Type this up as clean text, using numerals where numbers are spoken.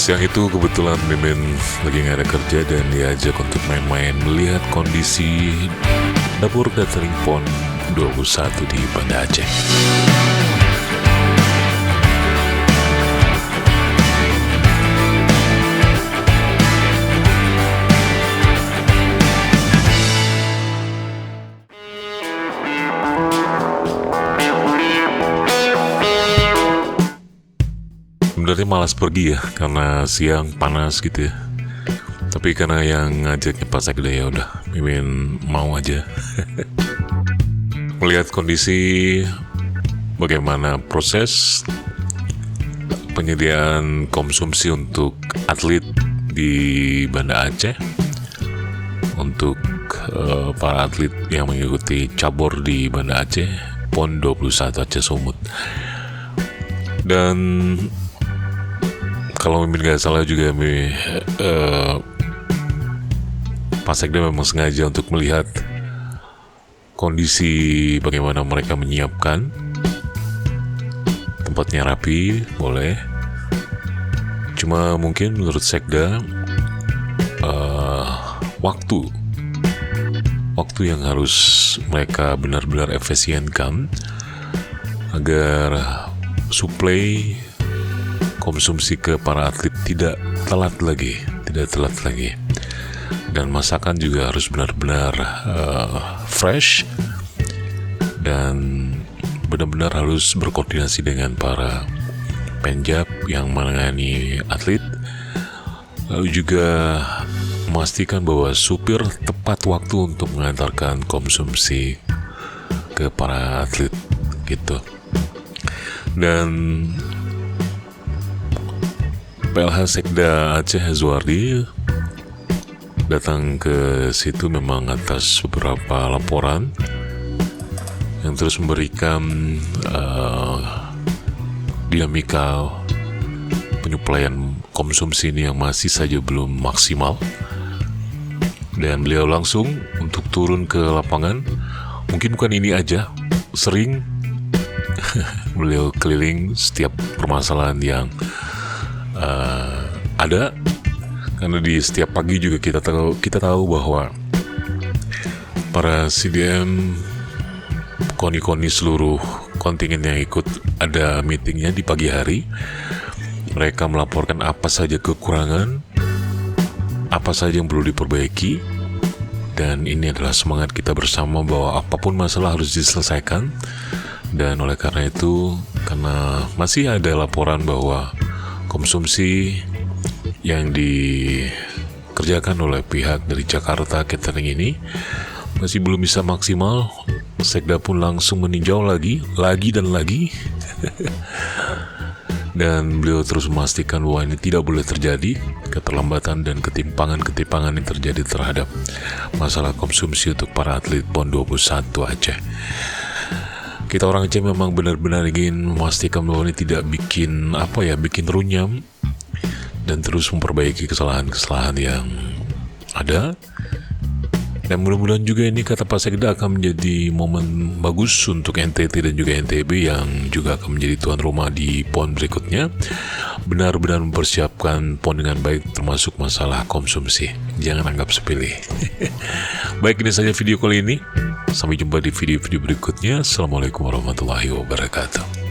Siang itu kebetulan Mimin lagi gak ada kerja dan diajak untuk main-main melihat kondisi dapur catering PON 21 di Banda Aceh. Sebenarnya malas pergi ya, karena siang panas gitu ya. Tapi karena yang ngajaknya Pak Sekda, ya udah, Mimin mau aja. Melihat kondisi bagaimana proses penyediaan konsumsi untuk atlet di Banda Aceh, untuk para atlet yang mengikuti cabur di Banda Aceh PON 21 Aceh Sumut. Dan kalau Mimin gak salah juga, Pak Sekda memang sengaja untuk melihat kondisi bagaimana mereka menyiapkan tempatnya rapi, boleh. Cuma mungkin menurut Sekda waktu yang harus mereka benar-benar efisienkan agar suplai konsumsi ke para atlet tidak telat lagi, dan masakan juga harus benar-benar fresh dan benar-benar harus berkoordinasi dengan para penjab yang menangani atlet, lalu juga memastikan bahwa supir tepat waktu untuk mengantarkan konsumsi ke para atlet gitu. Dan PLH Sekda Aceh Zuardi datang ke situ memang atas beberapa laporan yang terus memberikan dinamika penyuplaian konsumsi ini yang masih saja belum maksimal, dan beliau langsung untuk turun ke lapangan. Mungkin bukan ini aja, sering beliau keliling setiap permasalahan yang ada, karena di setiap pagi juga kita tahu bahwa para CDM koni seluruh kontingen yang ikut ada meetingnya di pagi hari. Mereka melaporkan apa saja kekurangan, apa saja yang perlu diperbaiki, dan ini adalah semangat kita bersama bahwa apapun masalah harus diselesaikan. Dan oleh karena itu, karena masih ada laporan bahwa konsumsi yang dikerjakan oleh pihak dari Jakarta Catering ini masih belum bisa maksimal, Sekda pun langsung meninjau lagi dan lagi. Dan beliau terus memastikan bahwa ini tidak boleh terjadi keterlambatan dan ketimpangan yang terjadi terhadap masalah konsumsi untuk para atlet PON 21 Aceh. Kita orang Aceh memang benar-benar ingin memastikan bahwa ini tidak bikin runyam dan terus memperbaiki kesalahan-kesalahan yang ada. Dan mudah-mudahan juga ini, kata Pak Sekda, akan menjadi momen bagus untuk NTT dan juga NTB yang juga akan menjadi tuan rumah di PON berikutnya. Benar-benar mempersiapkan PON dengan baik, termasuk masalah konsumsi. Jangan anggap sepele. Baik, ini saja video kali ini. Sampai jumpa di video-video berikutnya. Assalamualaikum warahmatullahi wabarakatuh.